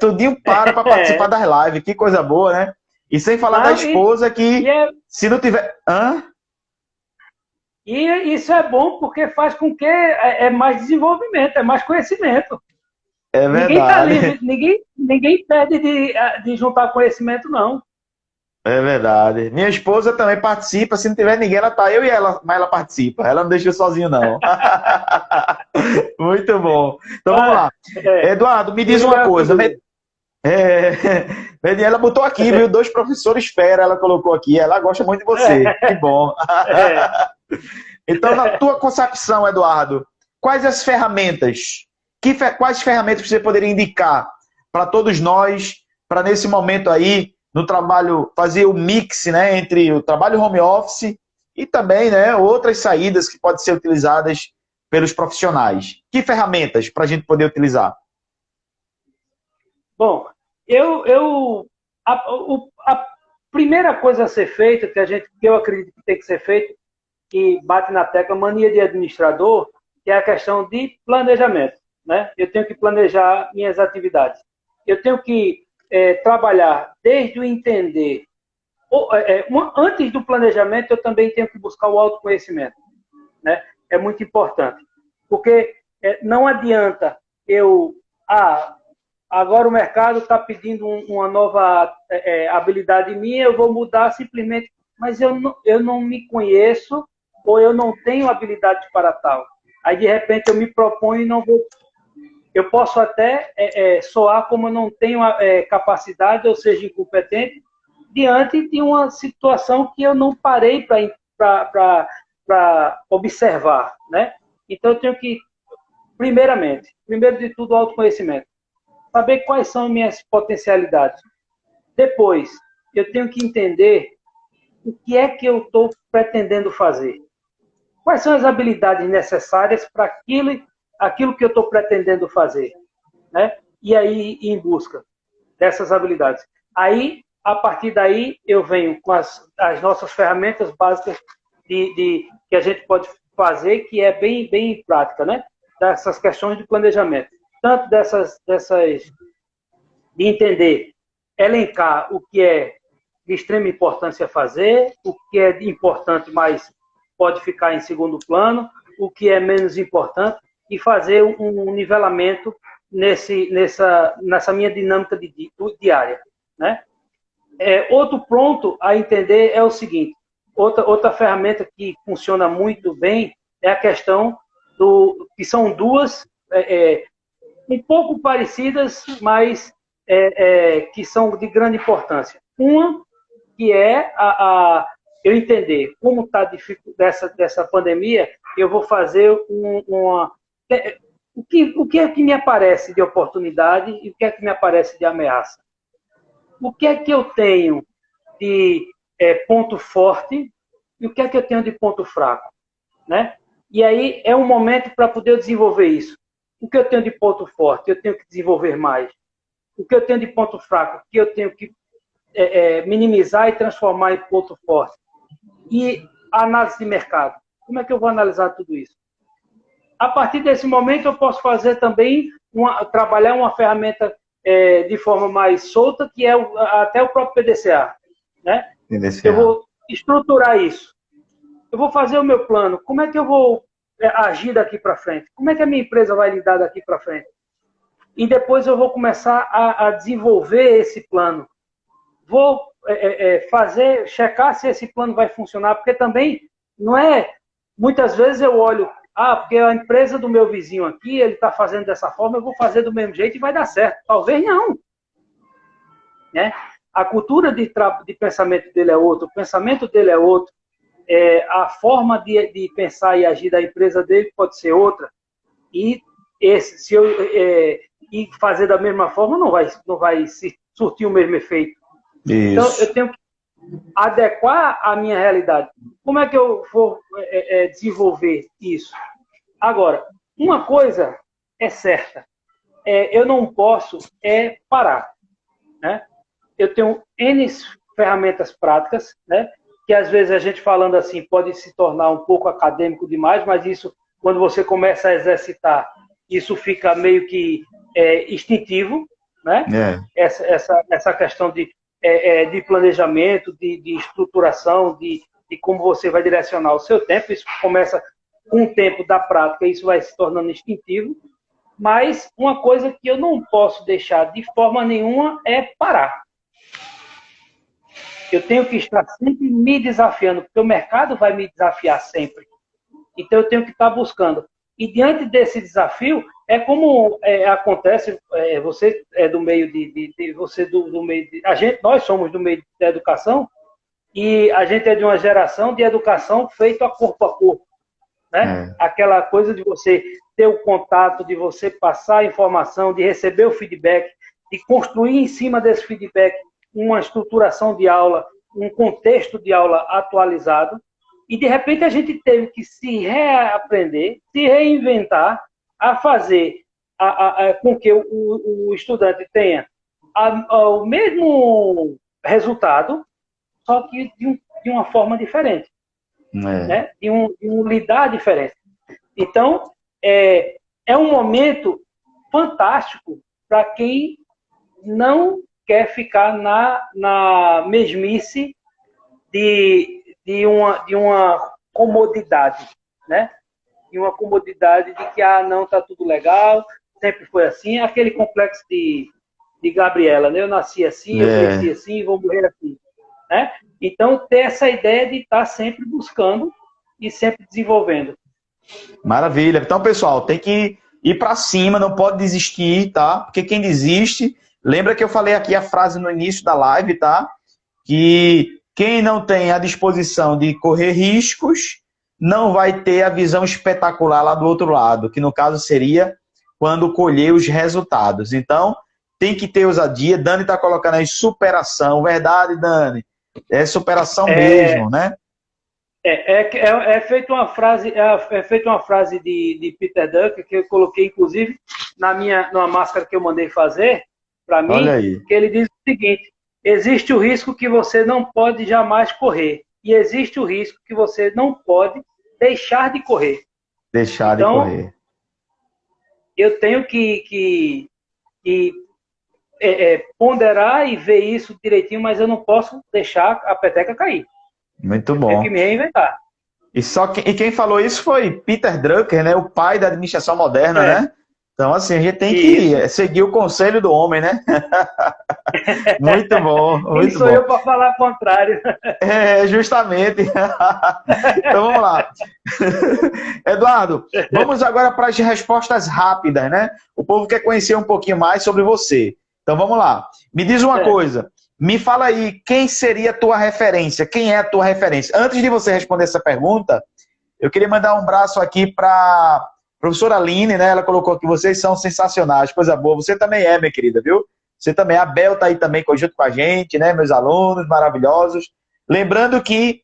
tudinho para participar das lives, que coisa boa, né? E sem falar da esposa que, se não tiver... Hã? E isso é bom porque faz com que é mais desenvolvimento, é mais conhecimento. É verdade. Ninguém pede de juntar conhecimento, não. É verdade. Minha esposa também participa, se não tiver ninguém, ela tá eu e ela, mas ela participa. Ela não deixa eu sozinho, não. Muito bom. Então vamos lá. Eduardo, me diz uma coisa. Ela botou aqui, viu? 2 professores fera, ela colocou aqui. Ela gosta muito de você. Que bom. Então, na tua concepção, Eduardo, quais as ferramentas? Quais ferramentas você poderia indicar para todos nós, para nesse momento aí, no trabalho, fazer o mix, né, entre o trabalho home office e também, né, outras saídas que podem ser utilizadas pelos profissionais? Que ferramentas para a gente poder utilizar? Bom, a primeira coisa a ser feita, que eu acredito que tem que ser feita, que bate na tecla mania de administrador, que é a questão de planejamento, né? Eu tenho que planejar minhas atividades. Eu tenho que trabalhar desde o entender. Antes do planejamento, eu também tenho que buscar o autoconhecimento, né? É muito importante. Porque não adianta agora o mercado está pedindo uma nova habilidade minha, eu vou mudar simplesmente, mas eu não me conheço ou eu não tenho habilidade para tal. Aí, de repente, eu me proponho e não vou... Eu posso até soar como eu não tenho capacidade, ou seja, incompetente, diante de uma situação que eu não parei para observar, né? Então, eu tenho que, primeiro de tudo, autoconhecimento. Saber quais são minhas potencialidades. Depois, eu tenho que entender o que é que eu estou pretendendo fazer. Quais são as habilidades necessárias para aquilo que eu estou pretendendo fazer, né? E aí, em busca dessas habilidades. Aí, a partir daí, eu venho com as nossas ferramentas básicas que a gente pode fazer, que é bem prática, né? Dessas questões de planejamento. Tanto de entender, elencar o que é de extrema importância fazer, o que é importante, mas pode ficar em segundo plano, o que é menos importante, e fazer um nivelamento nessa minha dinâmica diária, né? Outro ponto a entender é o seguinte, outra ferramenta que funciona muito bem é a questão que são duas, um pouco parecidas, mas que são de grande importância. Uma, que é eu entender como está dessa pandemia, eu vou fazer o que é que me aparece de oportunidade e o que é que me aparece de ameaça. O que é que eu tenho de ponto forte e o que é que eu tenho de ponto fraco, né? E aí é um momento para poder desenvolver isso. O que eu tenho de ponto forte, eu tenho que desenvolver mais. O que eu tenho de ponto fraco, que eu tenho que minimizar e transformar em ponto forte. E a análise de mercado. Como é que eu vou analisar tudo isso? A partir desse momento, eu posso fazer também, trabalhar uma ferramenta de forma mais solta, que é até o próprio PDCA. Né? PDCA. Eu vou estruturar isso. Eu vou fazer o meu plano. Como é que eu vou agir daqui para frente? Como é que a minha empresa vai lidar daqui para frente? e depois eu vou começar a desenvolver esse plano. Vou checar se esse plano vai funcionar, porque também não é... Muitas vezes eu olho, porque a empresa do meu vizinho aqui, ele está fazendo dessa forma, eu vou fazer do mesmo jeito e vai dar certo. Talvez não. Né? A cultura de pensamento dele é outra, o pensamento dele é outro, a forma de pensar e agir da empresa dele pode ser outra. E se eu fazer da mesma forma, não vai se surtir o mesmo efeito. Isso. Então, eu tenho que adequar a minha realidade. Como é que eu vou desenvolver isso? Agora, uma coisa é certa. Eu não posso parar. Né? Eu tenho N ferramentas práticas, né? Que às vezes a gente falando assim pode se tornar um pouco acadêmico demais, mas isso, quando você começa a exercitar, isso fica meio que instintivo, né? Essa questão de planejamento, de estruturação, de como você vai direcionar o seu tempo. Isso começa com o tempo da prática, isso vai se tornando instintivo. Mas uma coisa que eu não posso deixar de forma nenhuma é parar. Eu tenho que estar sempre me desafiando, porque o mercado vai me desafiar sempre. Então, eu tenho que estar buscando. E diante desse desafio, é como acontece, você é do meio nós somos do meio da educação, e a gente é de uma geração de educação feita a corpo, né? Aquela coisa de você ter o contato, de você passar a informação, de receber o feedback, de construir em cima desse feedback uma estruturação de aula, um contexto de aula atualizado. E, de repente, a gente teve que se reaprender, se reinventar, a fazer com que o estudante tenha o mesmo resultado, só que de uma forma diferente, né? de um lidar diferente. Então, é um momento fantástico para quem não quer ficar na mesmice de uma comodidade, né? De uma comodidade de que, não, está tudo legal, sempre foi assim, aquele complexo de Gabriela, né? Eu nasci assim, eu cresci assim, vou morrer assim, né? Então, ter essa ideia de estar sempre buscando e sempre desenvolvendo. Maravilha. Então, pessoal, tem que ir para cima, não pode desistir, tá? Porque quem desiste... Lembra que eu falei aqui a frase no início da live, tá? Que quem não tem a disposição de correr riscos não vai ter a visão espetacular lá do outro lado, que no caso seria quando colher os resultados. Então, tem que ter ousadia. Dani está colocando aí superação. Verdade, Dani? É superação mesmo, né? É feita uma frase, de Peter Drucker, que eu coloquei, inclusive, numa máscara que eu mandei fazer, para mim, que ele diz o seguinte: existe o risco que você não pode jamais correr, e existe o risco que você não pode deixar de correr. De correr. Eu tenho que ponderar e ver isso direitinho, mas eu não posso deixar a peteca cair. Muito bom. Tenho que me reinventar. E quem falou isso foi Peter Drucker, né? O pai da administração moderna, né? Então, assim, a gente tem que seguir o conselho do homem, né? Muito bom, muito bom. Quem sou eu para falar o contrário? Justamente. Então, vamos lá. Eduardo, vamos agora para as respostas rápidas, né? O povo quer conhecer um pouquinho mais sobre você. Então, vamos lá. Me diz uma coisa. Me fala aí, quem seria a tua referência? Quem é a tua referência? Antes de você responder essa pergunta, eu queria mandar um abraço aqui para professora Aline, né? Ela colocou que vocês são sensacionais, coisa boa. Você também é, minha querida, viu? Você também. A Bel tá aí também junto com a gente, né? Meus alunos maravilhosos. Lembrando que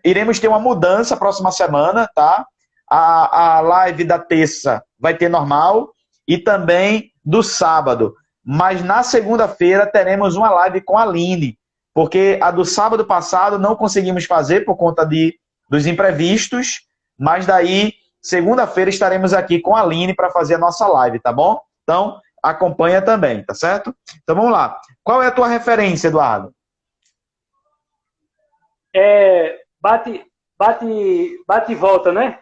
iremos ter uma mudança próxima semana, tá? A live da terça vai ter normal e também do sábado. Mas na segunda-feira teremos uma live com a Aline, porque a do sábado passado não conseguimos fazer por conta dos imprevistos, mas daí segunda-feira estaremos aqui com a Aline para fazer a nossa live, tá bom? Então, acompanha também, tá certo? Então, vamos lá. Qual é a tua referência, Eduardo? Bate e volta, né?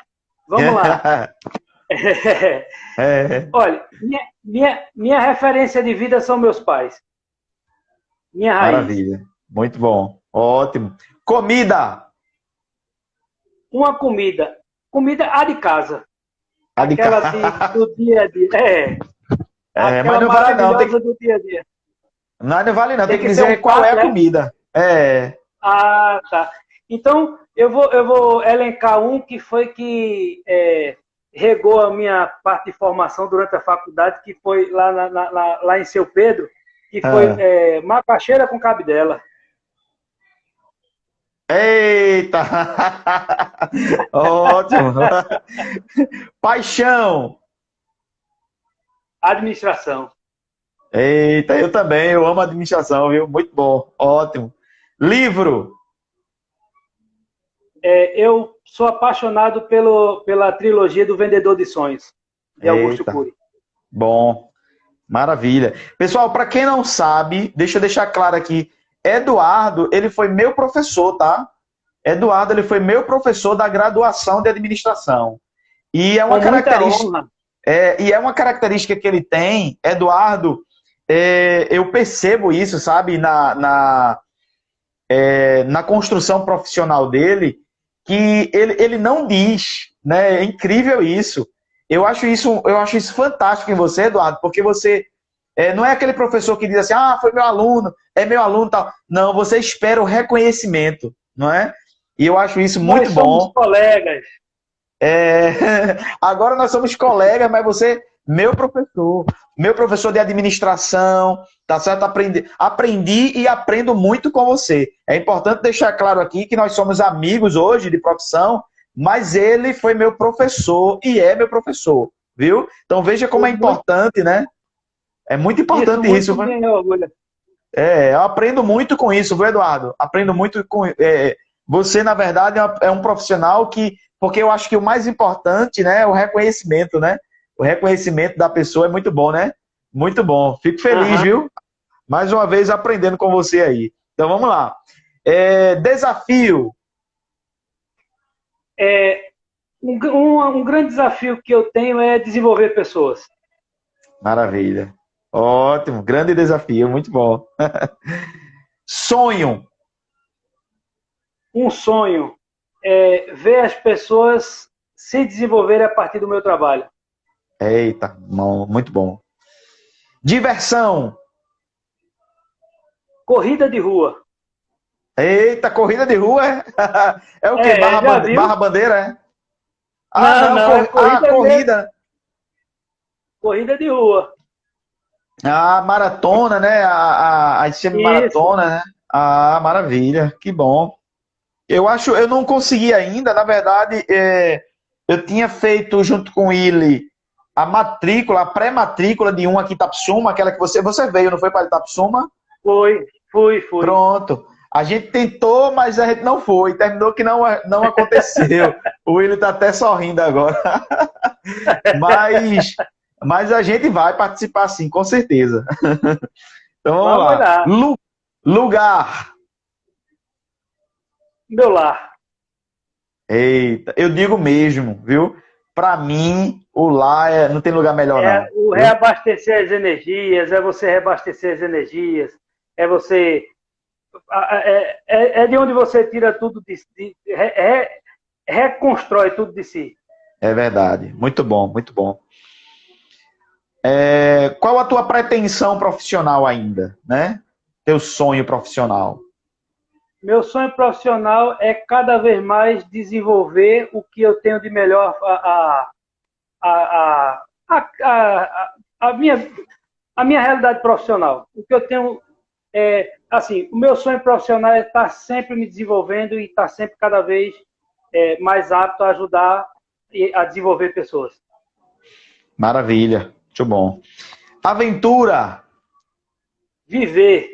Vamos lá. Olha, Minha referência de vida são meus pais. Minha raiz. Maravilha. Muito bom. Ótimo. Comida. Uma comida. Comida a de casa. A de Aquela casa. do dia a dia. Mas Aquela não vale não. maravilhosa do dia a dia. Não vale não. Tem que Tem que ser dizer um qual é prato, a né? comida. Ah, tá. Então, eu vou elencar um que foi que regou a minha parte de formação durante a faculdade, que foi lá em Seu Pedro, que foi Ah. macaxeira com cabidela. Eita! Ótimo! Paixão! Administração. Eita, eu também, eu amo administração, viu? Muito bom, ótimo. Livro! Eu sou apaixonado pela trilogia do Vendedor de Sonhos, de Augusto Eita, Cury. bom, maravilha. Pessoal, para quem não sabe, deixa eu deixar claro aqui, Eduardo, ele foi meu professor, tá? Eduardo, ele foi meu professor da graduação de administração. E é uma Com muita característica, honra. e é uma característica que ele tem, Eduardo, eu percebo isso, sabe, na construção profissional dele, que ele não diz, né? É incrível isso. Eu acho isso fantástico em você, Eduardo, porque você não é aquele professor que diz assim, foi meu aluno, é meu aluno, tal. Não, você espera o reconhecimento, não é? E eu acho isso muito Nós somos bom. colegas. Agora nós somos colegas, mas você, meu professor de administração, tá certo? Aprendi e aprendo muito com você. É importante deixar claro aqui que nós somos amigos hoje de profissão, mas ele foi meu professor e é meu professor, viu? Então veja como é importante, né? É muito importante isso. Muito me orgulha. Eu aprendo muito com isso, viu, Eduardo? Aprendo muito com. Você, na verdade, é um profissional que. Porque eu acho que o mais importante, né, é o reconhecimento, né? O reconhecimento da pessoa é muito bom, né? Muito bom. Fico feliz, viu? Mais uma vez aprendendo com você aí. Então vamos lá. Desafio. Um grande desafio que eu tenho é desenvolver pessoas. Maravilha. Ótimo. Grande desafio. Muito bom. Sonho. Um sonho é ver as pessoas se desenvolverem a partir do meu trabalho. Eita, muito bom. Diversão. Corrida de rua. Eita, corrida de rua é? É o quê? Barra bandeira, é? Não, corrida. Corrida de rua. Maratona, né? A semi-maratona, né? Maravilha, que bom. Eu não consegui ainda, na verdade, eu tinha feito junto com ele a pré-matrícula de um aqui em Itapsuma, aquela que você veio, não foi para Itapsuma? Fui. Pronto. A gente tentou, mas a gente não foi. Terminou que não aconteceu. O Willi está até sorrindo agora. Mas a gente vai participar sim, com certeza. Então vamos lá. Lugar. Meu lar. Eita, eu digo mesmo, viu? Para mim, o lar não tem lugar melhor, não. O reabastecer as energias, é você reabastecer as energias, é você. É de onde você tira tudo reconstrói tudo de si. É verdade. Muito bom, muito bom. Qual a tua pretensão profissional ainda, né? Teu sonho profissional? Meu sonho profissional é cada vez mais desenvolver o que eu tenho de melhor a minha realidade profissional. O que eu tenho o meu sonho profissional é estar sempre me desenvolvendo e estar sempre cada vez mais apto a ajudar a desenvolver pessoas. Maravilha, muito bom. Aventura. Viver.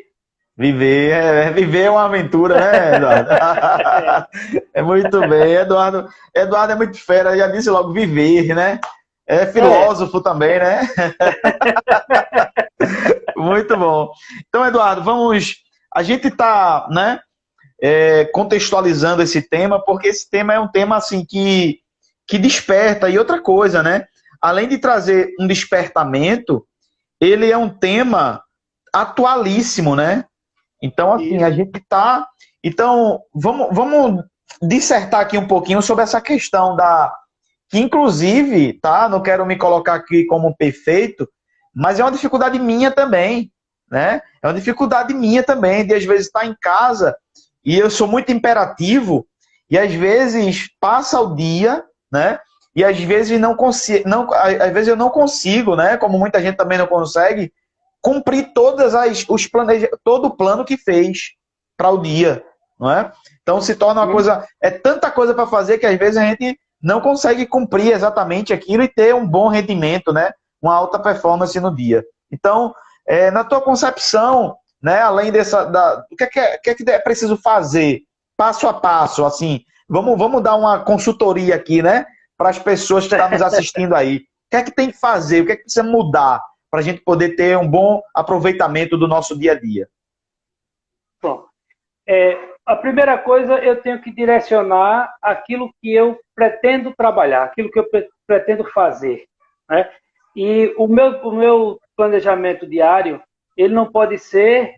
Viver é uma aventura, né, Eduardo? É muito bem. Eduardo é muito fera, já disse logo viver, né? É filósofo também, né? Muito bom. Então, Eduardo, a gente está, né, contextualizando esse tema, porque esse tema é um tema assim que desperta. E outra coisa, né? Além de trazer um despertamento, ele é um tema atualíssimo, né? Então, assim, Isso. a gente tá... Então, vamos dissertar aqui um pouquinho sobre essa questão da... Que, inclusive, tá? Não quero me colocar aqui como perfeito, mas é uma dificuldade minha também, né? É uma dificuldade minha também, de às vezes estar em casa e eu sou muito imperativo e às vezes passa o dia, né? E às vezes não consigo, não, às vezes eu não consigo, né? Como muita gente também não consegue cumprir todo o plano que fez para o dia, não é? Então se torna uma coisa, é tanta coisa para fazer que às vezes a gente não consegue cumprir exatamente aquilo e ter um bom rendimento, né? Uma alta performance no dia. Então, na tua concepção, né? Além o que é preciso fazer passo a passo, assim, vamos dar uma consultoria aqui, né? Para as pessoas que estão nos assistindo aí. O que é que tem que fazer? O que é que precisa mudar para a gente poder ter um bom aproveitamento do nosso dia a dia? Bom, a primeira coisa, eu tenho que direcionar aquilo que eu pretendo trabalhar, aquilo que eu pretendo fazer, né? E o meu planejamento diário, ele não pode ser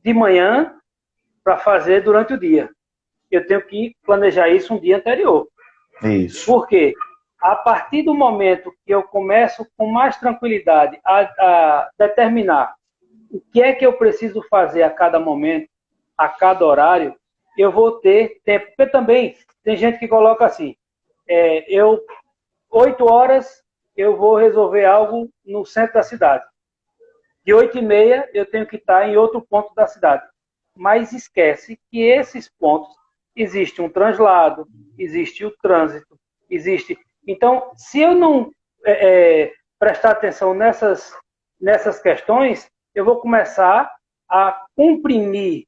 de manhã para fazer durante o dia. Eu tenho que planejar isso um dia anterior. Isso. Por quê? A partir do momento que eu começo com mais tranquilidade a determinar o que é que eu preciso fazer a cada momento, a cada horário, eu vou ter tempo. Porque também tem gente que coloca assim, 8 horas eu vou resolver algo no centro da cidade. De 8h30 eu tenho que estar em outro ponto da cidade. Mas esquece que esses pontos, existe um translado, existe o trânsito, existe... Então, se eu não prestar atenção nessas questões, eu vou começar a comprimir.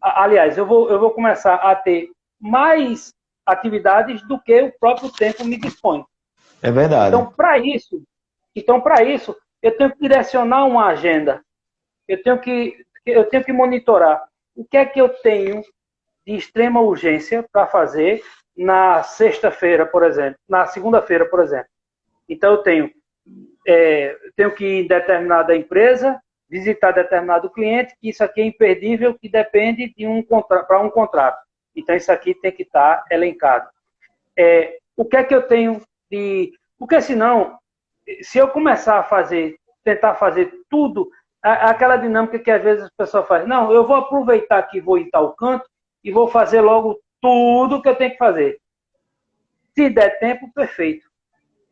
Aliás, eu vou começar a ter mais atividades do que o próprio tempo me dispõe. É verdade. Então, para isso, eu tenho que direcionar uma agenda. Eu tenho que monitorar o que é que eu tenho de extrema urgência para fazer na sexta-feira, por exemplo, na segunda-feira, por exemplo. Então, eu tenho que ir em determinada empresa, visitar determinado cliente, que isso aqui é imperdível, que depende de para um contrato. Então, isso aqui tem que estar elencado. O que é que eu tenho de... Porque, senão, se eu começar a tentar fazer tudo, aquela dinâmica que às vezes as pessoas fazem, não, eu vou aproveitar que vou em tal canto e vou fazer logo tudo que eu tenho que fazer. Se der tempo, perfeito.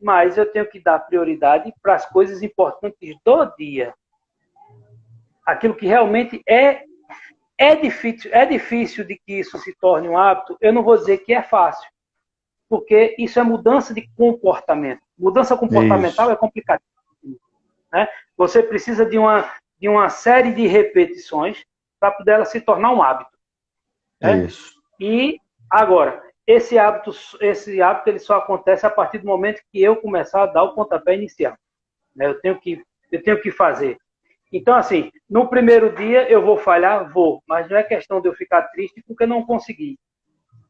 Mas eu tenho que dar prioridade para as coisas importantes do dia. Aquilo que realmente é difícil de que isso se torne um hábito, eu não vou dizer que é fácil, porque isso é mudança de comportamento. Mudança comportamental é complicado, né? Você precisa de uma série de repetições para poder ela se tornar um hábito. Né? Isso. E, agora, esse hábito ele só acontece a partir do momento que eu começar a dar o pontapé inicial. Né? Eu tenho que fazer. Então, assim, no primeiro dia eu vou falhar? Vou. Mas não é questão de eu ficar triste porque não consegui.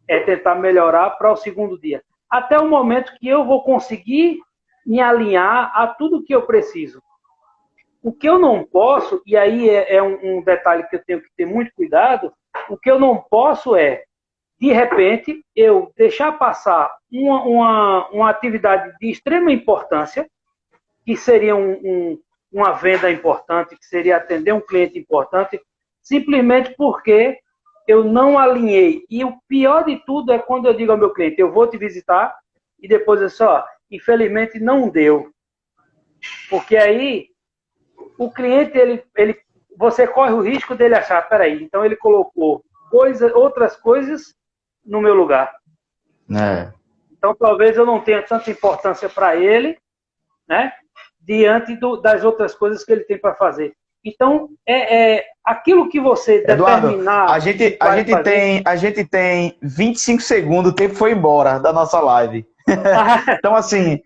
É tentar melhorar para o segundo dia. Até o momento que eu vou conseguir me alinhar a tudo que eu preciso. O que eu não posso, e aí é um detalhe que eu tenho que ter muito cuidado, o que eu não posso de repente, eu deixar passar uma atividade de extrema importância, que seria uma venda importante, que seria atender um cliente importante, simplesmente porque eu não alinhei. E o pior de tudo é quando eu digo ao meu cliente, eu vou te visitar, e depois é só, infelizmente não deu. Porque aí, o cliente, você corre o risco dele achar, peraí, então ele colocou outras coisas no meu lugar. Então, talvez eu não tenha tanta importância para ele, né, diante das outras coisas que ele tem para fazer. Então, aquilo que você Eduardo, determinar... a gente tem 25 segundos, o tempo foi embora da nossa live. Então, assim,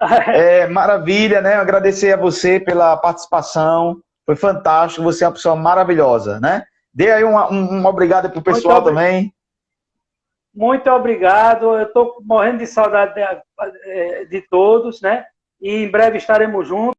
maravilha, né? Agradecer a você pela participação. Foi fantástico, você é uma pessoa maravilhosa, né? Dê aí um obrigado pro pessoal também. Muito obrigado. Eu estou morrendo de saudade de todos, né? E em breve estaremos juntos.